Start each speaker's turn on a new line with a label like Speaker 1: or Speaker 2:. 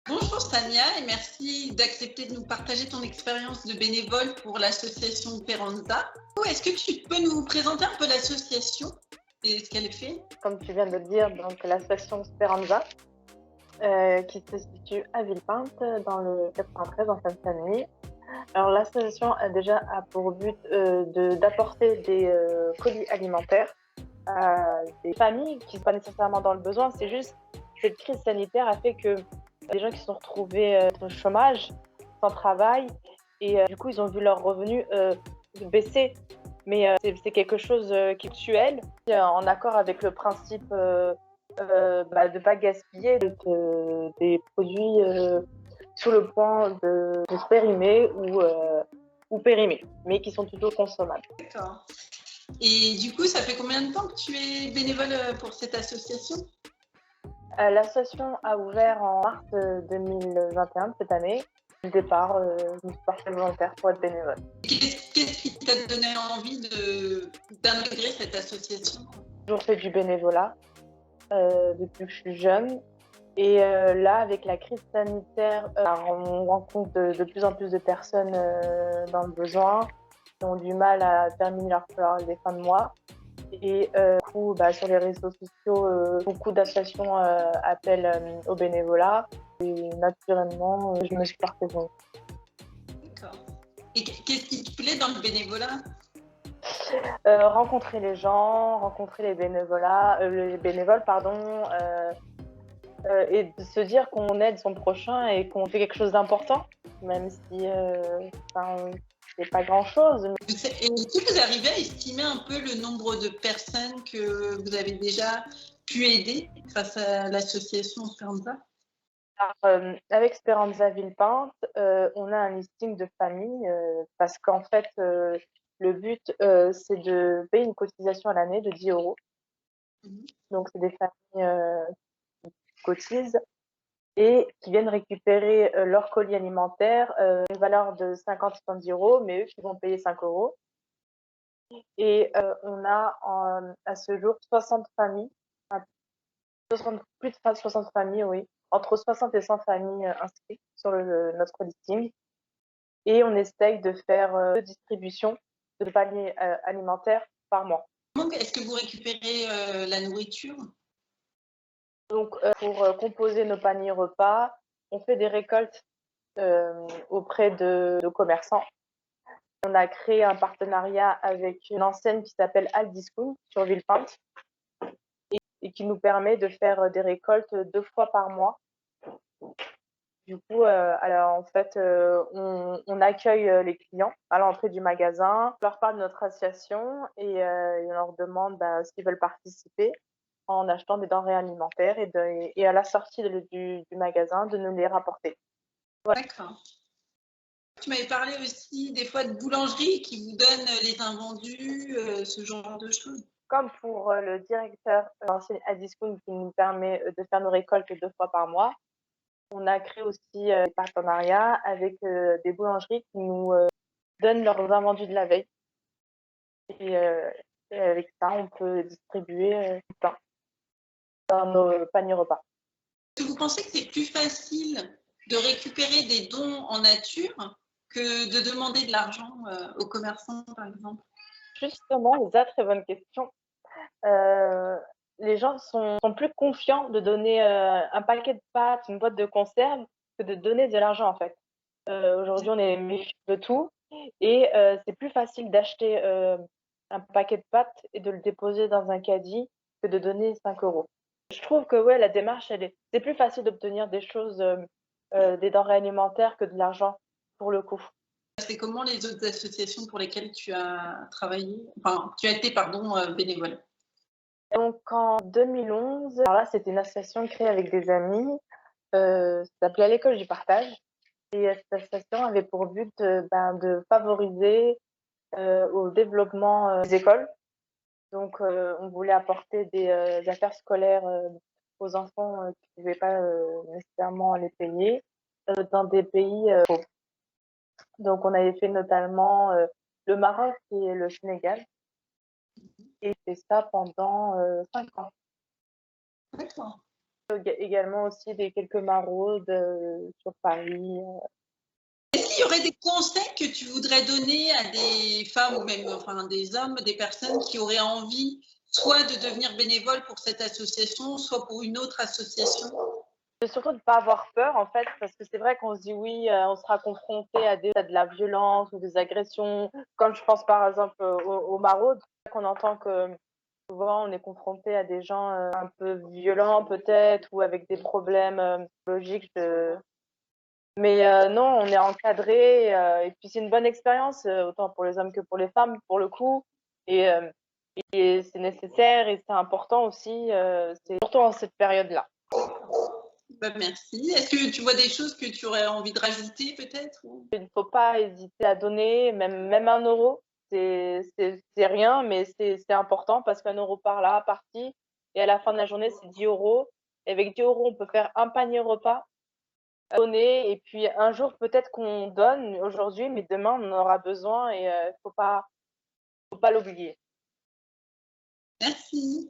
Speaker 1: Bonjour Sania et merci d'accepter de nous partager ton expérience de bénévole pour l'association Peranza. Est-ce que tu peux nous présenter un peu l'association et ce qu'elle fait?
Speaker 2: Comme tu viens de le dire, donc l'association Speranza, qui se situe à Villepinte, dans le 93, en Seine-Saint-Denis. Alors l'association a pour but d'apporter des colis alimentaires à des familles qui ne sont pas nécessairement dans le besoin. C'est juste cette crise sanitaire a fait que des gens qui se sont retrouvés au chômage, sans travail, et du coup ils ont vu leurs revenus baisser. Mais c'est quelque chose qui est actuel, en accord avec le principe de ne pas gaspiller des produits sur le point de se périmer ou périmer, mais qui sont toujours consommables.
Speaker 1: D'accord. Et du coup, ça fait combien de temps que tu es bénévole pour cette association?
Speaker 2: L'association a ouvert en mars 2021, cette année. Au départ, je me suis portée volontaire pour être bénévole.
Speaker 1: Qu'est-ce qui t'a donné envie d'intégrer cette association?
Speaker 2: J'ai toujours fait du bénévolat depuis que je suis jeune. Et là, avec la crise sanitaire, on rencontre de plus en plus de personnes dans le besoin, qui ont du mal à terminer les fins de mois. Et du coup, sur les réseaux sociaux, beaucoup d'associations appellent au bénévolat. Et naturellement, je me suis portée volontaire.
Speaker 1: D'accord. Et qu'est-ce qui te plaît dans le bénévolat?
Speaker 2: Rencontrer les gens, rencontrer les bénévoles, pardon, et de se dire qu'on aide son prochain et qu'on fait quelque chose d'important, même si c'est pas grand-chose.
Speaker 1: Et est-ce que vous arrivez à estimer un peu le nombre de personnes que vous avez déjà pu aider grâce à l'association Speranza?
Speaker 2: Avec Speranza Villepinte, on a un listing de familles parce qu'en fait, le but, c'est de payer une cotisation à l'année de 10 euros. Donc, c'est des familles qui cotisent et qui viennent récupérer leur colis alimentaire, une valeur de 50-70 euros, mais eux qui vont payer 5 euros. Et on a à ce jour 60 familles, plus de 60 familles, oui, entre 60 et 100 familles inscrites sur notre listing. Et on essaye de faire 2 distributions de paniers alimentaires par mois.
Speaker 1: Comment est-ce que vous récupérez la nourriture?
Speaker 2: Donc, pour composer nos paniers repas, on fait des récoltes auprès de commerçants. On a créé un partenariat avec une enseigne qui s'appelle Aldiscount sur Villepinte et qui nous permet de faire des récoltes 2 fois par mois. Du coup, alors en fait, on accueille les clients à l'entrée du magasin, on leur parle de notre association et on leur demande s'ils veulent participer en achetant des denrées alimentaires et à la sortie du magasin de nous les rapporter.
Speaker 1: Voilà. D'accord. Tu m'avais parlé aussi des fois de boulangerie qui vous donnent les invendus, ce genre de choses.
Speaker 2: Comme pour le directeur enseigne Aldiscount qui nous permet de faire nos récoltes 2 fois par mois, on a créé aussi des partenariats avec des boulangeries qui nous donnent leurs invendus de la veille. Et avec ça, on peut distribuer du pain dans nos paniers repas.
Speaker 1: Est-ce que vous pensez que c'est plus facile de récupérer des dons en nature que de demander de l'argent aux commerçants, par exemple?
Speaker 2: Justement, c'est une très bonne question. Les gens sont plus confiants de donner un paquet de pâtes, une boîte de conserve, que de donner de l'argent, en fait. Aujourd'hui, on est méfiant de tout et c'est plus facile d'acheter un paquet de pâtes et de le déposer dans un caddie que de donner 5 euros. Je trouve que ouais, la démarche, c'est plus facile d'obtenir des choses, des denrées alimentaires que de l'argent, pour le coup.
Speaker 1: C'est comment les autres associations pour lesquelles tu as travaillé, enfin, tu as été, pardon, bénévole?
Speaker 2: Donc en 2011, alors là, c'était une association créée avec des amis, ça s'appelait l'école du partage et cette association avait pour but, de favoriser, au développement, des écoles. Donc on voulait apporter des affaires scolaires, aux enfants, qui ne pouvaient pas, nécessairement les payer, dans des pays, pauvres. Donc on avait fait notamment, le Maroc et le Sénégal et fait ça pendant 5 ans.
Speaker 1: D'accord.
Speaker 2: Également aussi quelques maraudes sur Paris.
Speaker 1: Est-ce qu'il y aurait des conseils que tu voudrais donner à des femmes ou même enfin des hommes, des personnes qui auraient envie soit de devenir bénévoles pour cette association, soit pour une autre association?
Speaker 2: Et surtout de ne pas avoir peur en fait, parce que c'est vrai qu'on se dit oui, on sera confronté à de la violence ou des agressions. Comme je pense par exemple aux maraudes, qu'on entend que souvent on est confronté à des gens un peu violents peut-être ou avec des problèmes logiques. Mais non, on est encadré et puis c'est une bonne expérience autant pour les hommes que pour les femmes pour le coup. Et, euh, et c'est nécessaire et c'est important aussi, c'est surtout en cette période-là.
Speaker 1: Bah, merci. Est-ce que tu vois des choses que tu aurais envie de rajouter peut-être?
Speaker 2: Il ne faut pas hésiter à donner, même 1 euro, c'est rien, mais c'est important parce qu'1 euro par là, par-ci, et à la fin de la journée, c'est 10 euros. Et avec 10 euros, on peut faire un panier repas, donner, et puis un jour, peut-être qu'on donne aujourd'hui, mais demain, on en aura besoin et faut pas l'oublier.
Speaker 1: Merci.